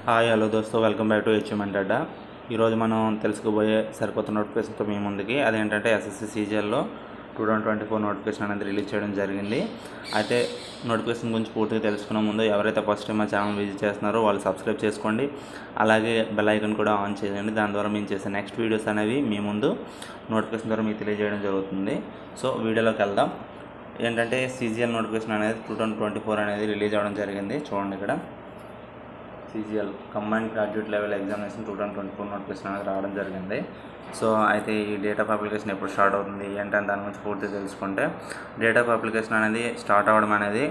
Hi hello దోస్తో welcome back to HMN Adda. ఈరోజు మనం తెలుసుకోబోయే సరికొత్త నోటిఫికేషన్తో మీ ముందుకి. అదేంటంటే ఎస్ఎస్సి సీజీఎల్లో 2024 నోటిఫికేషన్ అనేది రిలీజ్ చేయడం జరిగింది. అయితే నోటిఫికేషన్ గురించి పూర్తిగా తెలుసుకునే ముందు ఎవరైతే ఫస్ట్ టైం మా ఛానల్ విజిట్ చేస్తున్నారో వాళ్ళు సబ్స్క్రైబ్ చేసుకోండి. అలాగే బెల్ ఐకాన్ కూడా ఆన్ చేయండి. దాని ద్వారా మేము చేసే నెక్స్ట్ వీడియోస్ అనేవి మీ ముందు నోటిఫికేషన్ ద్వారా మీకు తెలియజేయడం జరుగుతుంది. సో వీడియోలోకి వెళ్దాం. ఏంటంటే సీజీఎల్ నోటిఫికేషన్ అనేది 2024 అనేది రిలీజ్ అవ్వడం జరిగింది. చూడండి ఇక్కడ CGL combined graduate level examination 2024 notification అనేది రావడం జరిగింది. సో అయితే ఈ డేట్ ఆఫ్ అప్లికేషన్ ఎప్పుడు స్టార్ట్ అవుతుంది ఏంటంటే దాని గురించి పూర్తిగా తెలుసుకుంటే, డేట్ ఆఫ్ అప్లికేషన్ అనేది స్టార్ట్ అవ్వడం అనేది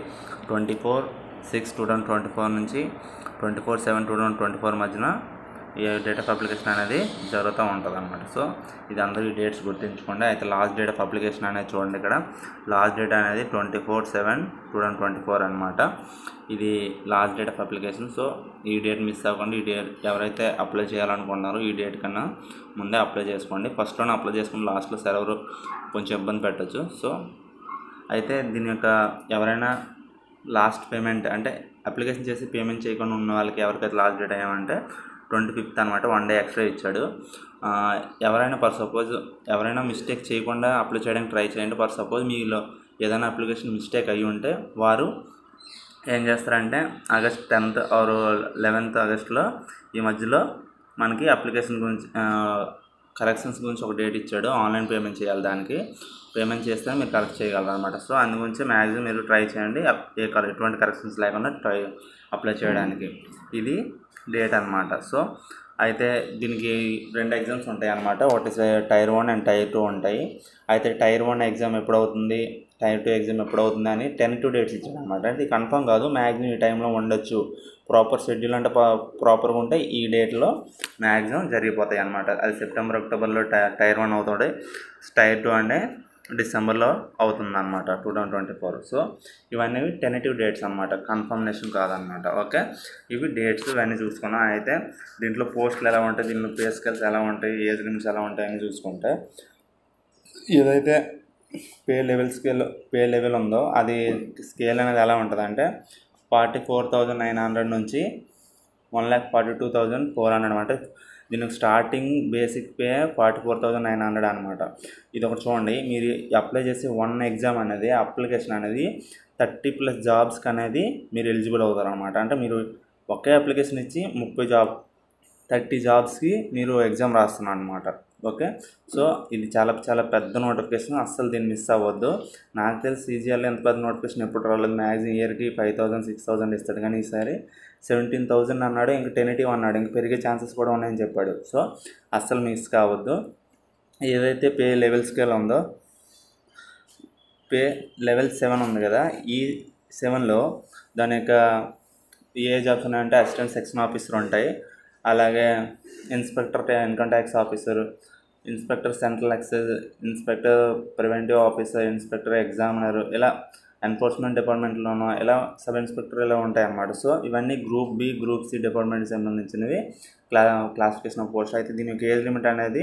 24/6/2024 నుంచి 24/7/2024 మధ్యన ఈ డేట్ ఆఫ్ అప్లికేషన్ అనేది జరుగుతూ ఉంటుంది అన్నమాట. సో ఇది అందరూ ఈ డేట్స్ గుర్తుంచుకోండి. అయితే లాస్ట్ డేట్ ఆఫ్ అప్లికేషన్ అనేది చూడండి ఇక్కడ, లాస్ట్ డేట్ అనేది 24/7/2024 అనమాట. ఇది last date of application. So ఈ డేట్ మిస్ అవ్వకుండా ఈ డేట్ ఎవరైతే అప్లై చేయాలనుకుంటున్నారో ఈ డేట్ కన్నా ముందే అప్లై చేసుకోండి. ఫస్ట్లోనే అప్లై చేసుకుని లాస్ట్లో సెలవు కొంచెం ఇబ్బంది పెట్టచ్చు. సో అయితే దీని యొక్క ఎవరైనా లాస్ట్ పేమెంట్ అంటే అప్లికేషన్ చేసి పేమెంట్ చేయకుండా ఉన్న వాళ్ళకి ఎవరికైతే లాస్ట్ డేట్ అయ్యామంటే 25th అనమాట. 1 డే ఎక్స్ట్రా ఇచ్చాడు. ఎవరైనా సపోజ్ ఎవరైనా మిస్టేక్ చేయకుండా అప్లై చేయడానికి ట్రై చేయండి. సపోజ్ మీలో ఏదైనా అప్లికేషన్ మిస్టేక్ అయ్యి ఉంటే వారు ఏం చేస్తారంటే ఆగస్ట్ 10th ఆర్ 11th ఆగస్ట్లో ఈ మధ్యలో మనకి అప్లికేషన్ గురించి కరెక్షన్స్ గురించి ఒక డేట్ ఇచ్చాడు. ఆన్లైన్ పేమెంట్ చేయాలి, దానికి పేమెంట్ చేస్తే మీరు కరెక్ట్ చేయగలరు అనమాట. సో అందు గురించి మ్యాక్సిమం మీరు ట్రై చేయండి ఎటువంటి కరెక్షన్స్ లేకుండా అప్లై చేయడానికి. ఇది డేట్ అనమాట. సో అయితే దీనికి 2 ఎగ్జామ్స్ ఉంటాయి అన్నమాట. ఒకటి టైర్ 1 అండ్ టైర్ 2 ఉంటాయి. అయితే టైర్ 1 ఎగ్జామ్ ఎప్పుడవుతుంది, టైర్ 2 ఎగ్జామ్ ఎప్పుడవుతుంది అని 10 డేట్స్ ఇచ్చాడు అనమాట. అంటే ఇది కన్ఫర్మ్ కాదు, మ్యాక్సిమం ఈ టైంలో ఉండొచ్చు. ప్రాపర్ షెడ్యూల్ అంటే ప్రాపర్గా ఉంటే ఈ డేట్లో మ్యాక్సిమం జరిగిపోతాయి అనమాట. అది సెప్టెంబర్ అక్టోబర్లో టైర్ 1 అవుతుంది, టైర్ 2 అంటే డిసెంబర్లో అవుతుంది అనమాట 2024. సో ఇవన్నీ టెంటేటివ్ డేట్స్ అనమాట, కన్ఫర్మేషన్ కాదనమాట. ఓకే, ఇవి డేట్స్ ఇవన్నీ చూసుకున్నాం. అయితే దీంట్లో పోస్టులు ఎలా ఉంటాయి, దీంట్లో పే స్కేల్స్ ఎలా ఉంటాయి, ఏజ్ లిమిట్స్ ఎలా ఉంటాయి అని చూసుకుంటే, ఏదైతే పే లెవెల్ ఉందో అది స్కేల్ అనేది ఎలా ఉంటుంది అంటే 44,900 నుంచి 1,42,400 అనమాట. దీనికి స్టార్టింగ్ బేసిక్ పే 44,900 అనమాట. ఇది ఒకటి చూడండి, మీరు అప్లై చేసే 1 ఎగ్జామ్ అనేది అప్లికేషన్ అనేది 30+ జాబ్స్కి అనేది మీరు ఎలిజిబుల్ అవుతారు అనమాట. అంటే మీరు ఒకే అప్లికేషన్ ఇచ్చి 30 జాబ్స్కి మీరు ఎగ్జామ్ రాస్తున్నారు అనమాట. ఓకే, సో ఇది చాలా చాలా పెద్ద నోటిఫికేషన్, అస్సలు దీన్ని మిస్ అవ్వద్దు. నాకు తెలిసి సీజీఎల్లో ఎంత పెద్ద నోటిఫికేషన్ ఎప్పుడు రాలేదు. మ్యాక్సిమం ఇయర్కి 5,000 6,000 ఇస్తాడు, కానీ ఈసారి 17,000 అన్నాడు. ఇంక టెంటేటివ్ అన్నాడు, ఇంక పెరిగే ఛాన్సెస్ కూడా ఉన్నాయని చెప్పాడు. సో అస్సలు మిస్ కావద్దు. ఏదైతే పే లెవెల్ స్కేల్ ఉందో, పే లెవెల్ 7 ఉంది కదా, ఈ 7లో దాని యొక్క ఏ జాబ్స్ ఉన్నాయంటే అసిస్టెంట్ సెక్షన్ ఆఫీసర్ ఉంటాయి, అలాగే inspector income tax officer, inspector central excise, inspector preventive officer, inspector examiner, ఇలా ఎన్ఫోర్స్మెంట్ డిపార్ట్మెంట్లోనూ ఇలా సబ్ ఇన్స్పెక్టర్ ఇలా ఉంటాయి అన్నమాట. సో ఇవన్నీ గ్రూప్ బి గ్రూప్ సి డిపార్ట్మెంట్కి సంబంధించినవి క్లాసిఫికేషన్ ఆఫ్ పోస్ట్. అయితే దీని యొక్క ఏజ్ లిమిట్ అనేది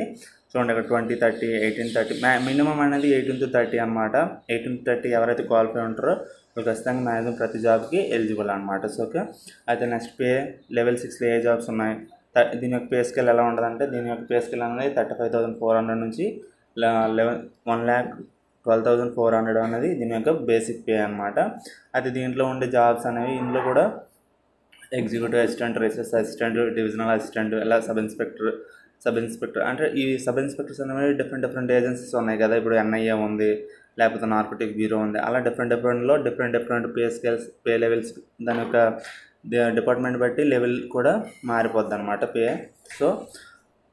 చూడండి ఇక్కడ 20-30, 18-30, మినిమం అనేది 18-30 అనమాట. 18-30 ఎవరైతే క్వాలిఫై ఉంటారో వాళ్ళు ఖచ్చితంగా మ్యాక్సిమం ప్రతి జాబ్కి ఎలిజిబుల్ అనమాట. సో ఓకే, అయితే నెక్స్ట్ పే లెవెల్ 6లో ఏ జాబ్స్ ఉన్నాయి, దీని యొక్క పే స్కేల్ ఎలా ఉంటుందంటే, దీని యొక్క పే స్కేల్ అనేది 35,400 నుంచి 1,12,400 అనేది దీని యొక్క బేసిక్ పే అనమాట. అయితే దీంట్లో ఉండే జాబ్స్ అనేవి ఇందులో కూడా executive assistant, research assistant, divisional assistant, ఇలా సబ్ ఇన్స్పెక్టర్ అంటే ఈ సబ్ ఇన్స్పెక్టర్స్ అనేవి డిఫరెంట్ ఏజెన్సీస్ ఉన్నాయి కదా. ఇప్పుడు ఎన్ఐఏ ఉంది, లేకపోతే నార్కోటిక్ బ్యూరో ఉంది, అలా డిఫరెంట్లో different pay scales, pay levels, దాని యొక్క డిపార్ట్మెంట్ బట్టి లెవెల్ కూడా మారిపోద్ది అనమాట పే. సో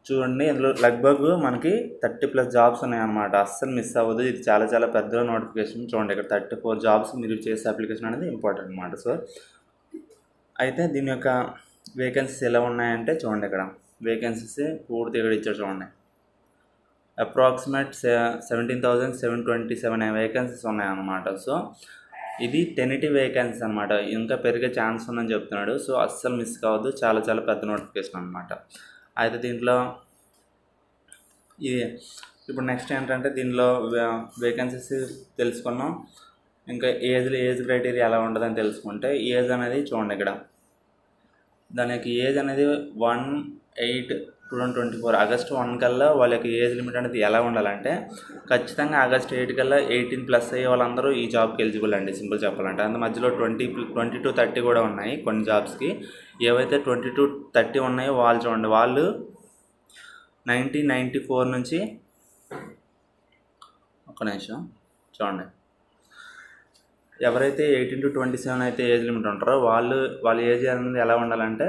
చూడండి, ఇందులో లగ్భగ్ మనకి 30+ జాబ్స్ ఉన్నాయన్నమాట. అస్సలు మిస్ అవ్వదు, ఇది చాలా చాలా పెద్ద నోటిఫికేషన్. చూడండి ఇక్కడ 34 జాబ్స్ మీరు చేసే అప్లికేషన్ అనేది ఇంపార్టెంట్ అనమాట. సో అయితే దీని యొక్క వేకెన్సీస్ ఎలా ఉన్నాయంటే చూడండి, ఇక్కడ వేకెన్సీస్ పూర్తి ఇక్కడ ఇచ్చారు చూడండి. అప్రాక్సిమేట్ 17,727 వేకెన్సీస్ ఉన్నాయన్నమాట. సో ఇది టెంటేటివ్ వేకెన్సీ అనమాట, ఇంకా పెరిగే ఛాన్స్ ఉందని చెప్తున్నాడు. సో అస్సలు మిస్ కావద్దు, చాలా చాలా పెద్ద నోటిఫికేషన్ అనమాట. అయితే దీంట్లో ఇది ఇప్పుడు నెక్స్ట్ ఏంటంటే దీనిలో వేకెన్సీస్ తెలుసుకున్నాం. ఇంకా ఏజ్ క్రైటీరియా ఎలా ఉంటుందని తెలుసుకుంటే, ఏజ్ అనేది చూడండి ఇక్కడ దాని యొక్క ఏజ్ అనేది 1/8/2024 ఆగస్టు 1 కల్లా వాళ్ళ యొక్క ఏజ్ లిమిట్ అనేది ఎలా ఉండాలంటే ఖచ్చితంగా ఆగస్టు 8 కల్లా 18+ అయ్యే వాళ్ళందరూ ఈ జాబ్కి ఎలిజిబుల్ అండి, సింపుల్ చెప్పాలంటే. అందు మధ్యలో 20 to 30 కూడా ఉన్నాయి కొన్ని జాబ్స్కి. ఏవైతే 20 to 30 ఉన్నాయో వాళ్ళు చూడండి, వాళ్ళు 1994 నుంచి ఒక నిమిషం చూడండి, ఎవరైతే 18 to 27 అయితే ఏజ్ లిమిట్ ఉంటారో వాళ్ళ ఏజ్ అనేది ఎలా ఉండాలంటే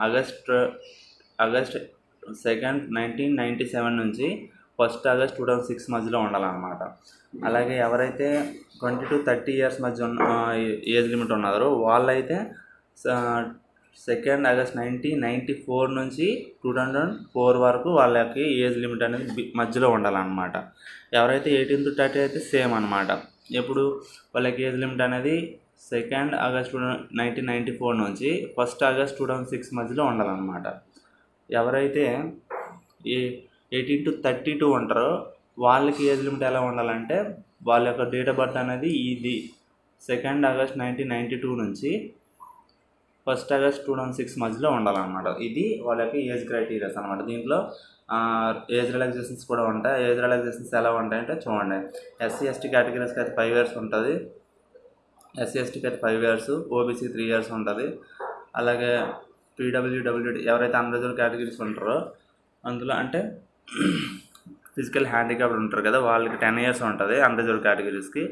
ఆగస్ట్ 2, 1997 నుంచి 1 ఆగస్ట్ 2006 మధ్యలో ఉండాలన్నమాట. అలాగే ఎవరైతే 20 to 30 ఇయర్స్ మధ్య ఏజ్ లిమిట్ ఉన్నారో వాళ్ళైతే 2 ఆగస్ట్ 1994 నుంచి 2004 వరకు వాళ్ళకి ఏజ్ లిమిట్ అనేది మధ్యలో ఉండాలన్నమాట. ఎవరైతే 18 to 30 అయితే సేమ్ అనమాట. ఎప్పుడు వాళ్ళకి ఏజ్ లిమిట్ అనేది 2 ఆగస్ట్ 1994 నుంచి 1 ఆగస్ట్ 2006 మధ్యలో ఉండాలన్నమాట. ఎవరైతే 18 to 32 ఉంటారో వాళ్ళకి ఏజ్ లిమిట్ ఎలా ఉండాలంటే వాళ్ళ యొక్క డేట్ ఆఫ్ బర్త్ అనేది ఇది 2 ఆగస్ట్ 1992 నుంచి 1 ఆగస్ట్ 2006 మధ్యలో ఉండాలన్నమాట. ఇది వాళ్ళకి ఏజ్ క్రైటీరియాస్ అనమాట. దీంట్లో ఏజ్ రిలాక్సేషన్స్ కూడా ఉంటాయి. ఏజ్ రిలాక్సేషన్స్ ఎలా ఉంటాయంటే చూడండి, SC/ST కేటగిరీస్కి అయితే 5 years ఉంటుంది, SC/STకి అయితే 5 years, OBC 3 years ఉంటుంది. అలాగే PWD ఎవరైతే అన్రిజర్వ్డ్ కేటగిరీస్ ఉంటారో అందులో అంటే ఫిజికల్ హ్యాండిక్యాప్డ్ ఉంటారు కదా వాళ్ళకి 10 years ఉంటుంది అన్రిజర్వ్డ్ కేటగిరీస్కి.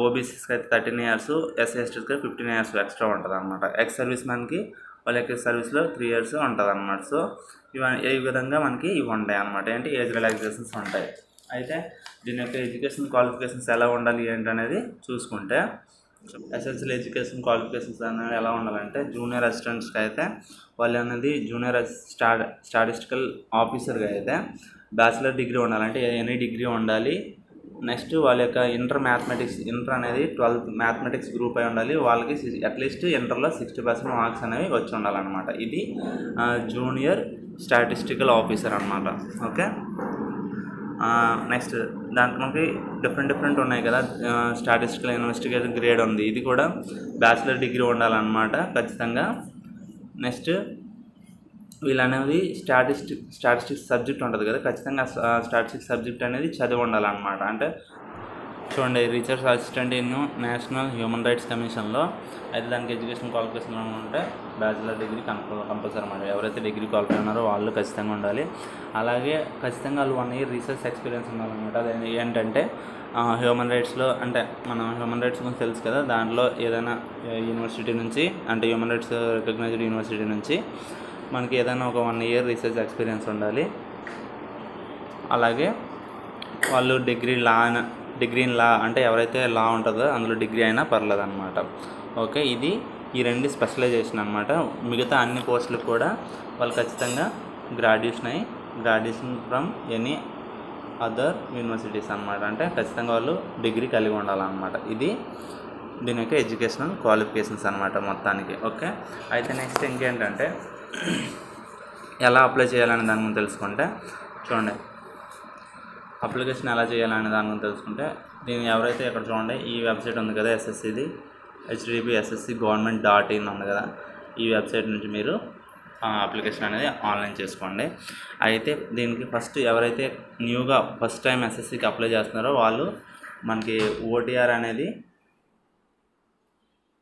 OBCస్కి అయితే 13 years, SC/STకి 15 years ఎక్స్ట్రా ఉంటుంది అనమాట. ఎక్స్ సర్వీస్ మ్యాన్కి వాళ్ళకి సర్వీస్లో 3 years ఉంటుంది అనమాట. సో ఈ విధంగా మనకి ఇవి ఉంటాయి అనమాట. ఏంటి ఏజ్ రిలాక్సేషన్స్ ఉంటాయి. అయితే దీని యొక్క ఎడ్యుకేషన్ క్వాలిఫికేషన్స్ ఎలా ఉండాలి ఏంటనేది చూసుకుంటే ఎసెన్షియల్ ఎడ్యుకేషన్ క్వాలిఫికేషన్స్ అనేది ఎలా ఉండాలంటే జూనియర్ అసిస్టెంట్స్కి అయితే వాళ్ళు అనేది జూనియర్ స్టాటిస్టికల్ ఆఫీసర్గా అయితే బ్యాచిలర్ డిగ్రీ ఉండాలంటే ఎనీ డిగ్రీ ఉండాలి. నెక్స్ట్ వాళ్ళ యొక్క ఇంటర్ అనేది 12th మ్యాథమెటిక్స్ గ్రూప్ అయి ఉండాలి. వాళ్ళకి అట్లీస్ట్ ఇంటర్లో 60% మార్క్స్ అనేవి వచ్చి ఉండాలన్నమాట. ఇది జూనియర్ స్టాటిస్టికల్ ఆఫీసర్ అనమాట. ఓకే, నెక్స్ట్ దాంట్లో మనకి డిఫరెంట్ ఉన్నాయి కదా. స్టాటిస్టికల్ ఇన్వెస్టిగేషన్ గ్రేడ్ ఉంది, ఇది కూడా బ్యాచిలర్ డిగ్రీ ఉండాలన్నమాట ఖచ్చితంగా. నెక్స్ట్ వీళ్ళనేది స్టాటిస్టిక్స్ సబ్జెక్ట్ ఉంటుంది కదా, ఖచ్చితంగా స్టాటిస్టిక్స్ సబ్జెక్ట్ అనేది చదివి ఉండాలన్నమాట. అంటే చూడండి, research assistant in national human rights కమిషన్లో అయితే దానికి ఎడ్యుకేషన్ క్వాలిఫికేషన్ ఉంటే బ్యాచిలర్ డిగ్రీ కంపల్సరీ అన్నమాట. ఎవరైతే డిగ్రీ క్వాలిఫై ఉన్నారో వాళ్ళు ఖచ్చితంగా ఉండాలి. అలాగే ఖచ్చితంగా వాళ్ళు 1 year రీసెర్చ్ ఎక్స్పీరియన్స్ ఉండాలన్నమాట. అది ఏంటంటే హ్యూమన్ రైట్స్లో అంటే మనం హ్యూమన్ రైట్స్ గురించి తెలుసు కదా, దాంట్లో ఏదైనా యూనివర్సిటీ నుంచి అంటే హ్యూమన్ రైట్స్ రికగ్నైజ్డ్ యూనివర్సిటీ నుంచి మనకి ఏదైనా ఒక 1 year రీసెర్చ్ ఎక్స్పీరియన్స్ ఉండాలి. అలాగే వాళ్ళు డిగ్రీ ఇన్ లా అంటే ఎవరైతే లా ఉంటుందో అందులో డిగ్రీ అయినా పర్లేదు అనమాట. ఓకే, ఇది ఈ 2 స్పెషలైజేషన్ అనమాట. మిగతా అన్ని కోర్సులకు కూడా వాళ్ళు ఖచ్చితంగా graduation from any other universities అనమాట. అంటే ఖచ్చితంగా వాళ్ళు డిగ్రీ కలిగి ఉండాలన్నమాట. ఇది దీని యొక్క ఎడ్యుకేషనల్ క్వాలిఫికేషన్స్ అనమాట మొత్తానికి. ఓకే, అయితే నెక్స్ట్ ఇంకేంటంటే ఎలా అప్లై చేయాలనే దాని గురించి తెలుసుకుంటే చూడండి, అప్లికేషన్ ఎలా చేయాలనే దాని గురించి తెలుసుకుంటే దీన్ని ఎవరైతే ఇక్కడ చూడండి ఈ వెబ్సైట్ ఉంది కదా SSCది http://sscgovernment.in ఉంది కదా, ఈ వెబ్సైట్ నుంచి మీరు అప్లికేషన్ అనేది ఆన్లైన్ చేసుకోండి. అయితే దీనికి ఫస్ట్ ఎవరైతే న్యూగా ఫస్ట్ టైం SSCకి అప్లై చేస్తున్నారో వాళ్ళు మనకి OTR అనేది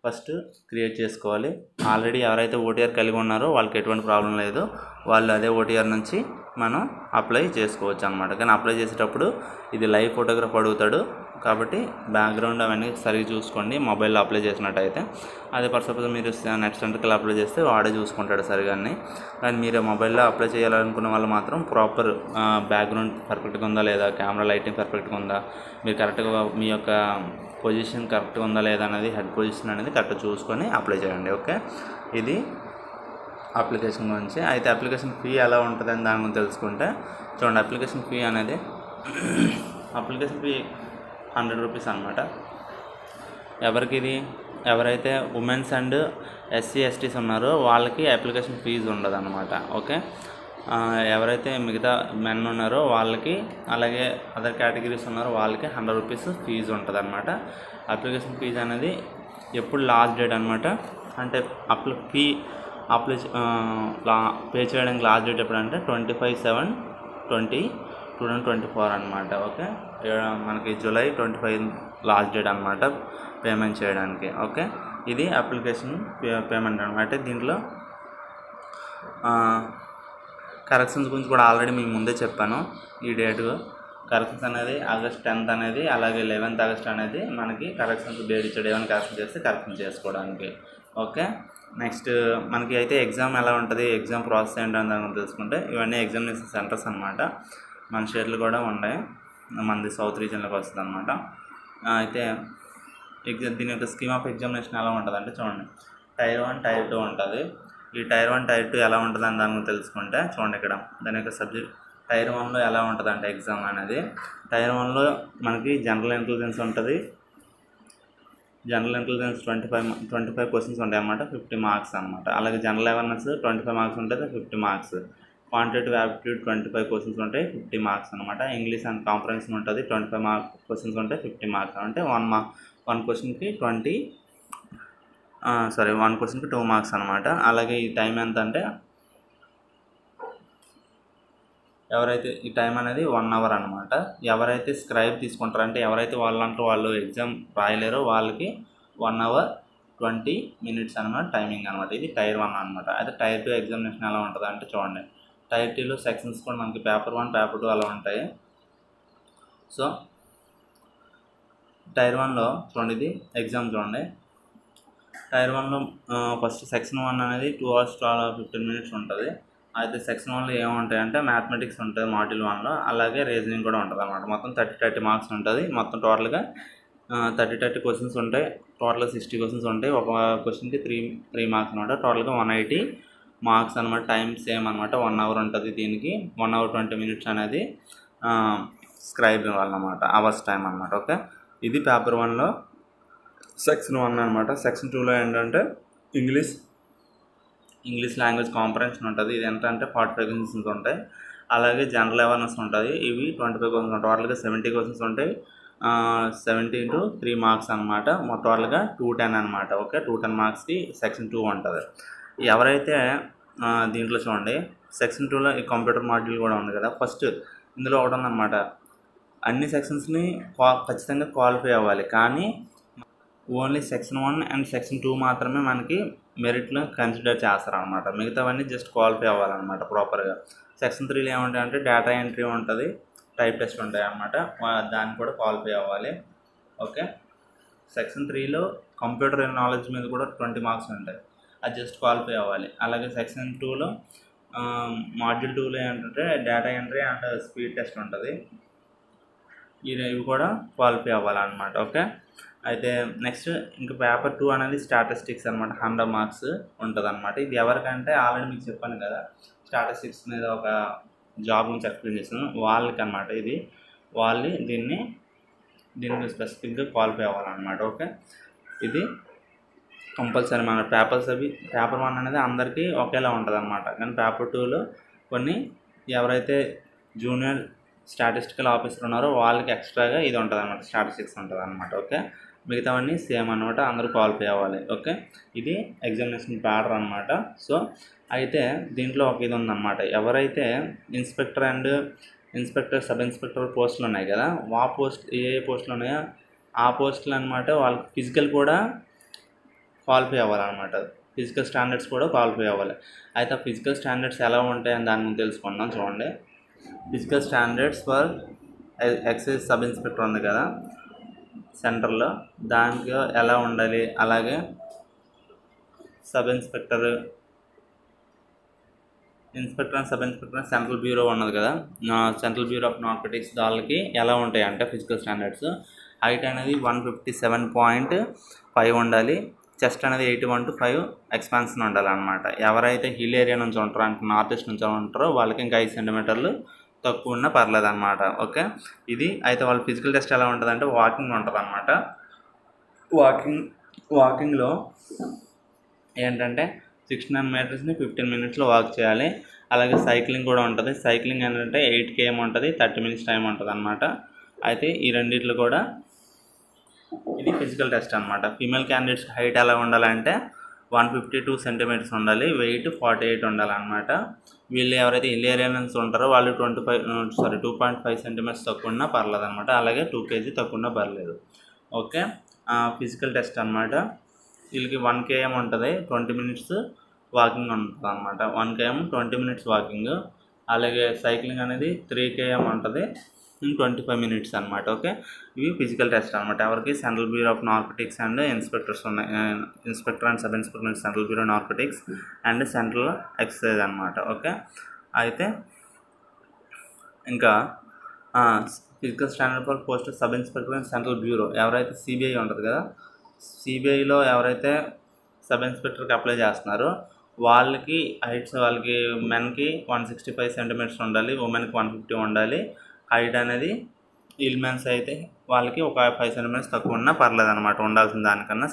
ఫస్ట్ క్రియేట్ చేసుకోవాలి. ఆల్రెడీ ఎవరైతే OTR కలిగి ఉన్నారో వాళ్ళకి ఎటువంటి ప్రాబ్లం లేదు, వాళ్ళు అదే OTR నుంచి మనం అప్లై చేసుకోవచ్చు అనమాట. కానీ అప్లై చేసేటప్పుడు ఇది లైవ్ ఫోటోగ్రాఫ్ అడుగుతాడు కాబట్టి బ్యాక్గ్రౌండ్ అవన్నీ సరిగ్గా చూసుకోండి. మొబైల్లో అప్లై చేసినట్టయితే అదే సపోజ్ మీరు నెట్ సెంటర్కి అప్లై చేస్తే వాడే చూసుకుంటాడు సరిగానే. కానీ మీరు మొబైల్లో అప్లై చేయాలనుకున్న వాళ్ళు మాత్రం ప్రాపర్ బ్యాక్గ్రౌండ్ పర్ఫెక్ట్గా ఉందా లేదా, కెమెరా లైటింగ్ పర్ఫెక్ట్గా ఉందా, మీరు కరెక్ట్గా మీ యొక్క పొజిషన్ కరెక్ట్గా ఉందా లేదా అనేది, హెడ్ పొజిషన్ అనేది కరెక్ట్గా చూసుకొని అప్లై చేయండి. ఓకే, ఇది అప్లికేషన్ గురించి. అయితే అప్లికేషన్ ఫీ ఎలా ఉంటుందని దాని గురించి తెలుసుకుంటే చూడండి, అప్లికేషన్ ఫీ అనేది అప్లికేషన్ ఫీ 100 రూపీస్ అనమాట. ఎవరికి ఇది, ఎవరైతే ఉమెన్స్ అండ్ SC/STs ఉన్నారో వాళ్ళకి అప్లికేషన్ ఫీజు ఉండదు అనమాట. ఓకే, ఎవరైతే మిగతా మెన్ ఉన్నారో వాళ్ళకి, అలాగే అదర్ కేటగిరీస్ ఉన్నారో వాళ్ళకి 100 రూపీస్ ఫీజు ఉంటుంది అనమాట. అప్లికేషన్ ఫీజు అనేది ఎప్పుడు లాస్ట్ డేట్ అనమాట, అంటే పే చేయడానికి లాస్ట్ డేట్ ఎప్పుడు అంటే 25/7/2024 అనమాట. ఓకే, మనకి జూలై 25 లాస్ట్ డేట్ అనమాట పేమెంట్ చేయడానికి. ఓకే, ఇది అప్లికేషన్ పేమెంట్ అనమాట. దీంట్లో కరెక్షన్స్ గురించి కూడా ఆల్రెడీ మీకు ముందే చెప్పాను. ఈ డేటు కరెక్షన్స్ అనేది ఆగస్ట్ 10th అనేది, అలాగే 11th ఆగస్ట్ అనేది మనకి కరెక్షన్స్ డేట్ ఇచ్చాడు. ఏమైనా కరెక్షన్ చేస్తే కరెక్షన్ చేసుకోవడానికి. ఓకే, నెక్స్ట్ మనకి అయితే ఎగ్జామ్ ఎలా ఉంటుంది, ఎగ్జామ్ ప్రాసెస్ ఏంటని దాని తెలుసుకుంటే, ఇవన్నీ ఎగ్జామినేషన్ సెంటర్స్ అనమాట. మన స్టేట్లు కూడా ఉన్నాయి, మనది సౌత్ రీజియన్లోకి వస్తుంది అనమాట. అయితే దీని యొక్క స్కీమ్ ఆఫ్ ఎగ్జామినేషన్ ఎలా ఉంటుంది అంటే చూడండి, టైర్ 1 టైర్ 2 ఉంటుంది. ఈ టైర్ 1 టైర్ 2 ఎలా ఉంటుంది అని దాని గురించి తెలుసుకుంటే చూడండి, ఇక్కడ దాని యొక్క సబ్జెక్ట్ టైర్ 1లో ఎలా ఉంటుంది అంటే ఎగ్జామ్ అనేది, టైర్ 1లో మనకి జనరల్ ఇంటెలిజెన్స్ ఉంటుంది. జనరల్ ఇంటెలిజెన్స్ 25 క్వశ్చన్స్ ఉంటాయి అన్నమాట, 50 మార్క్స్ అనమాట. అలాగే జనరల్ అవేర్నెస్ 25 మార్క్స్ ఉంటుంది, 50 మార్క్స్. క్వాంటిటేటివ్ యాప్టిట్యూడ్ 25 క్వశ్చన్స్ ఉంటాయి, 50 మార్క్స్ అనమాట. ఇంగ్లీష్ అండ్ కాంప్రహెన్షన్ ఉంటుంది, 25 క్వశ్చన్స్ ఉంటాయి, 50 మార్క్స్. అంటే వన్ క్వశ్చన్కి 1 క్వశ్చన్కి 2 మార్క్స్ అనమాట. అలాగే ఈ టైం ఎంత అంటే, ఎవరైతే ఈ టైం అనేది 1 అవర్ అనమాట. ఎవరైతే స్క్రైబ్ తీసుకుంటారో, అంటే ఎవరైతే వాళ్ళు ఎగ్జామ్ రాయలేరో వాళ్ళకి 1 hour 20 minutes అనమాట టైమింగ్ అనమాట. ఇది టైర్ 1 అనమాట. అయితే టైర్ 2 ఎగ్జామినేషన్ ఎలా ఉంటుంది అంటే చూడండి, టైర్ 2లో సెక్షన్స్ కూడా మనకి పేపర్ 1 పేపర్ 2 అలా ఉంటాయి. సో టైర్ 1లో చూడండి, ఇది ఎగ్జామ్ చూడండి. టైర్ 1లో ఫస్ట్ సెక్షన్ 1 అనేది 2 hours 15 minutes ఉంటుంది. అయితే సెక్షన్ 1లో ఏముంటాయి అంటే మ్యాథమెటిక్స్ ఉంటుంది మాడ్యూల్ 1లో, అలాగే రీజనింగ్ కూడా ఉంటుంది అనమాట. మొత్తం 30 మార్క్స్ ఉంటుంది. మొత్తం టోటల్గా 30 క్వశ్చన్స్ ఉంటాయి. టోటల్గా 60 క్వశ్చన్స్ ఉంటాయి. ఒక క్వశ్చన్కి 3 మార్క్స్ అనమాట. టోటల్గా 180 మార్క్స్ అనమాట. టైం సేమ్ అనమాట, 1 hour ఉంటుంది. దీనికి 1 hour 20 minutes అనేది స్క్రైబ్ ఇవ్వాలన్నమాట, అవర్స్ టైం అనమాట. ఓకే, ఇది పేపర్ 1లో సెక్షన్ 1 అనమాట. సెక్షన్ 2లో ఏంటంటే ఇంగ్లీష్ లాంగ్వేజ్ కాంప్రహెన్షన్ ఉంటుంది. ఇది ఎంత అంటే 45 క్వశ్చన్స్ ఉంటాయి. అలాగే జనరల్ అవేర్నెస్ ఉంటుంది. ఇవి 25 క్వశ్చన్స్. టోటల్గా 70 క్వశ్చన్స్ ఉంటాయి. 70 into 3 మార్క్స్ అనమాట. టోటల్గా 210 అనమాట. ఓకే, 210 మార్క్స్కి సెక్షన్ 2 ఉంటుంది. ఎవరైతే దీంట్లో చూడండి, సెక్షన్ 2లో ఈ కంప్యూటర్ మాడ్యూల్ కూడా ఉంది కదా. ఫస్ట్ ఇందులో ఒకటి ఉందన్నమాట, అన్ని సెక్షన్స్ని ఖచ్చితంగా క్వాలిఫై అవ్వాలి. కానీ ఓన్లీ సెక్షన్ 1 అండ్ సెక్షన్ 2 మాత్రమే మనకి మెరిట్లో కన్సిడర్ చేస్తారనమాట. మిగతావన్నీ జస్ట్ క్వాలిఫై అవ్వాలన్నమాట ప్రాపర్గా. సెక్షన్ 3లో ఏముంటాయంటే డేటా ఎంట్రీ ఉంటుంది, టైప్ టెస్ట్ ఉంటాయి అన్నమాట. దాన్ని కూడా క్వాలిఫై అవ్వాలి. ఓకే, సెక్షన్ 3లో కంప్యూటర్ నాలెడ్జ్ మీద కూడా 20 మార్క్స్ ఉంటాయి, అది జస్ట్ క్వాలిఫై అవ్వాలి. అలాగే సెక్షన్ 2లో మాడ్యూల్ 2లో ఏంటంటే data entry and speed test ఉంటుంది. ఇవి కూడా క్వాలిఫై అవ్వాలన్నమాట. ఓకే, అయితే నెక్స్ట్ ఇంకా పేపర్ 2 అనేది స్టాటిస్టిక్స్ అనమాట. 100 మార్క్స్ ఉంటుంది అనమాట. ఇది ఎవరికంటే ఆల్రెడీ మీకు చెప్పాను కదా, స్టాటిస్టిక్స్ మీద ఒక జాబ్ నుంచి ఎక్స్ప్లెయిన్ చేస్తాను వాళ్ళకి అనమాట. ఇది దీనికి స్పెసిఫిక్గా క్వాలిఫై అవ్వాలన్నమాట. ఓకే, ఇది కంపల్సరీ మన పేపర్ 1 అనేది అందరికీ ఒకేలా ఉంటుంది అనమాట. కానీ పేపర్ 2లో కొన్ని ఎవరైతే జూనియర్ స్టాటిస్టికల్ ఆఫీసర్ ఉన్నారో వాళ్ళకి ఎక్స్ట్రాగా ఇది ఉంటుంది అనమాట, స్టాటిస్టిక్స్ ఉంటుంది అనమాట. ఓకే, మిగతావన్నీ సేమ్ అనమాట, అందరూ క్వాలిఫై అవ్వాలి. ఓకే, ఇది ఎగ్జామినేషన్ ప్యాటర్న్ అనమాట. సో అయితే దీంట్లో ఒక ఇది ఉందన్నమాట, ఎవరైతే ఇన్స్పెక్టర్ సబ్ ఇన్స్పెక్టర్ పోస్టులు ఉన్నాయి కదా, ఏ పోస్టులు ఉన్నాయో ఆ పోస్టులు అనమాట, వాళ్ళకి ఫిజికల్ కూడా క్వాలిఫై అవ్వాలన్నమాట. ఫిజికల్ స్టాండర్డ్స్ కూడా క్వాలిఫై అవ్వాలి. అయితే ఆ ఫిజికల్ స్టాండర్డ్స్ ఎలా ఉంటాయని దాని గురించి తెలుసుకుందాం. చూడండి, physical standards for excise sub inspector ఉంది కదా సెంటర్లో, దానికి ఎలా ఉండాలి. అలాగే inspector and sub inspector central bureau ఉన్నది కదా, సెంట్రల్ బ్యూరో ఆఫ్ నార్కోటిక్స్, వాళ్ళకి ఎలా ఉంటాయి అంటే ఫిజికల్ స్టాండర్డ్స్, హైట్ అనేది 157.5 ఉండాలి, చెస్ట్ అనేది 81-5 ఎక్స్పాన్షన్ ఉండాలన్నమాట. ఎవరైతే హిల్ ఏరియా నుంచి ఉంటారో, అంటే నార్త్ ఈస్ట్ నుంచి ఉంటారో వాళ్ళకి ఇంకా 5 సెంటీమీటర్లు తక్కువ ఉన్నా పర్లేదు అనమాట. ఓకే, ఇది అయితే వాళ్ళ ఫిజికల్ టెస్ట్ ఎలా ఉంటుంది అంటే వాకింగ్ ఉంటుంది అనమాట. వాకింగ్లో ఏంటంటే 69 మీటర్స్ని 15 minutesలో వాక్ చేయాలి. అలాగే సైక్లింగ్ కూడా ఉంటుంది. సైక్లింగ్ ఏంటంటే 8 km ఉంటుంది, 30 minutes టైం ఉంటుంది అనమాట. అయితే ఈ రెండిట్లో కూడా ఇది ఫిజికల్ టెస్ట్ అనమాట. ఫీమేల్ క్యాండిడేట్స్ హైట్ ఎలా ఉండాలంటే 152 సెంటీమీటర్స్ ఉండాలి, వెయిట్ 48 ఉండాలన్నమాట. వీళ్ళు ఎవరైతే ఇలియరియన్స్ ఉంటారో వాళ్ళు 2.5 సెంటీమీటర్స్ తక్కువ ఉన్నా పర్లేదు అనమాట. అలాగే 2 kg తక్కువ ఉన్నా పర్లేదు. ఓకే, ఫిజికల్ టెస్ట్ అనమాట. వీళ్ళకి 1 km ఉంటుంది, 20 minutes వాకింగ్ ఉంటుంది అనమాట. 1 km 20 minutes వాకింగ్. అలాగే సైక్లింగ్ అనేది 3 km ఉంటుంది, 25 minutes అనమాట. ఓకే, ఇవి ఫిజికల్ టెస్ట్ అనమాట. ఎవరికి central bureau of narcotics and inspectors ఉన్నాయి, inspector and sub inspector central bureau narcotics and central excise అనమాట. ఓకే, అయితే ఇంకా physical standard for post sub inspector and central bureau ఎవరైతే సిబిఐ ఉంటుంది కదా, సిబిఐలో ఎవరైతే సబ్ ఇన్స్పెక్టర్కి అప్లై చేస్తున్నారో వాళ్ళకి హైట్స్, వాళ్ళకి మెన్కి 165 సెంటీమీటర్స్ ఉండాలి, ఉమెన్కి 150 ఉండాలి. హైట్ అనేది మెన్స్ అయితే వాళ్ళకి ఒక 5 సెంటీమీటర్స్ తక్కువ ఉన్నా పర్లేదు అనమాట, ఉండాల్సిన దానికన్నా.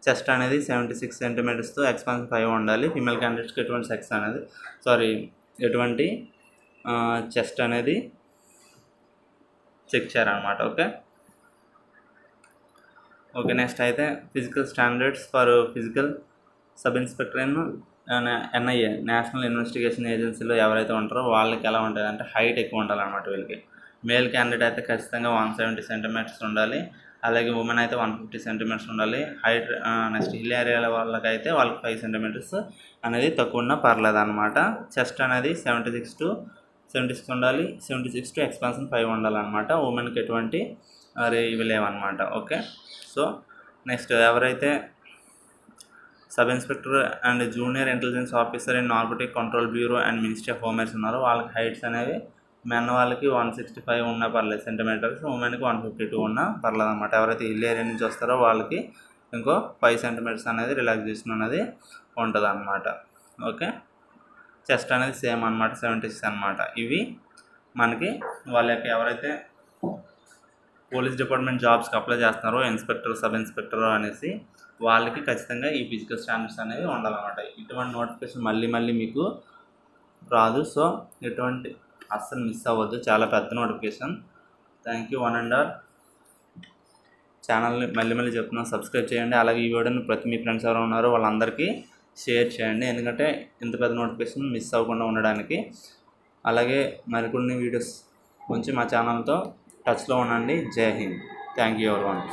చెస్ట్ అనేది 76 సెంటీమీటర్స్తో ఎక్స్పాన్షన్ 5 ఉండాలి. ఫీమేల్ క్యాండిడేట్స్కి ఎటువంటి చెస్ట్ అనేది చెక్ చేయాలన్నమాట. ఓకే, నెక్స్ట్ అయితే physical standards for physical sub inspector NIA national investigation ఏజెన్సీలో ఎవరైతే ఉంటారో వాళ్ళకి ఎలా ఉంటుంది అంటే హైట్ ఎక్కువ ఉండాలన్నమాట. వీళ్ళకి మేల్ క్యాండిడేట్ అయితే ఖచ్చితంగా 170 సెంటీమీటర్స్ ఉండాలి. అలాగే ఉమెన్ అయితే 150 సెంటీమీటర్స్ ఉండాలి. హైట్ నెక్స్ట్ హిల్ ఏరియాల వాళ్ళకైతే వాళ్ళకి 5 సెంటీమీటర్స్ అనేది తక్కువ ఉన్నా పర్లేదు అనమాట. చెస్ట్ అనేది 76 ఉండాలి, 76 to ఎక్స్పాన్షన్ 5 ఉండాలన్నమాట. ఉమెన్కి ఎటువంటి ఇవి లేవన్నమాట. ఓకే, సో నెక్స్ట్ ఎవరైతే sub inspector and junior intelligence officer in narcotic control bureau and ministry of home affairs ఉన్నారో వాళ్ళకి హైట్స్ అనేవి మెన్ వాళ్ళకి 165 ఉన్నా పర్లేదు సెంటీమీటర్స్, ఉమెన్కి 152 ఉన్నా పర్లేదు అనమాట. ఎవరైతే హిల్ ఏరియా నుంచి వస్తారో వాళ్ళకి ఇంకో 5 సెంటీమీటర్స్ అనేది రిలాక్సేషన్ అనేది ఉంటుంది అనమాట. ఓకే, చెస్ట్ అనేది సేమ్ అనమాట, 76 అనమాట. ఇవి మనకి వాళ్ళకి ఎవరైతే పోలీస్ డిపార్ట్మెంట్ జాబ్స్కి అప్లై చేస్తున్నారో ఇన్స్పెక్టర్, సబ్ ఇన్స్పెక్టర్ అనేసి వాళ్ళకి ఖచ్చితంగా ఈ ఫిజికల్ స్టాండర్డ్స్ అనేవి ఉండాలన్నమాట. ఇటువంటి నోటిఫికేషన్ మళ్ళీ మీకు రాదు. సో ఎటువంటి అస్సలు మిస్ అవ్వద్దు, చాలా పెద్ద notification. Thank you 1 and all. ఛానల్ని మళ్ళీ చెప్తున్నాను, సబ్స్క్రైబ్ చేయండి. అలాగే ఈ వీడియోని మీ ఫ్రెండ్స్ ఎవరు ఉన్నారో వాళ్ళందరికీ షేర్ చేయండి, ఎందుకంటే ఇంత పెద్ద నోటిఫికేషన్ మిస్ అవ్వకుండా ఉండడానికి. అలాగే మరికొన్ని వీడియోస్ గురించి మా ఛానల్తో టచ్లో ఉండండి. జై హింద్. Thank you everyone.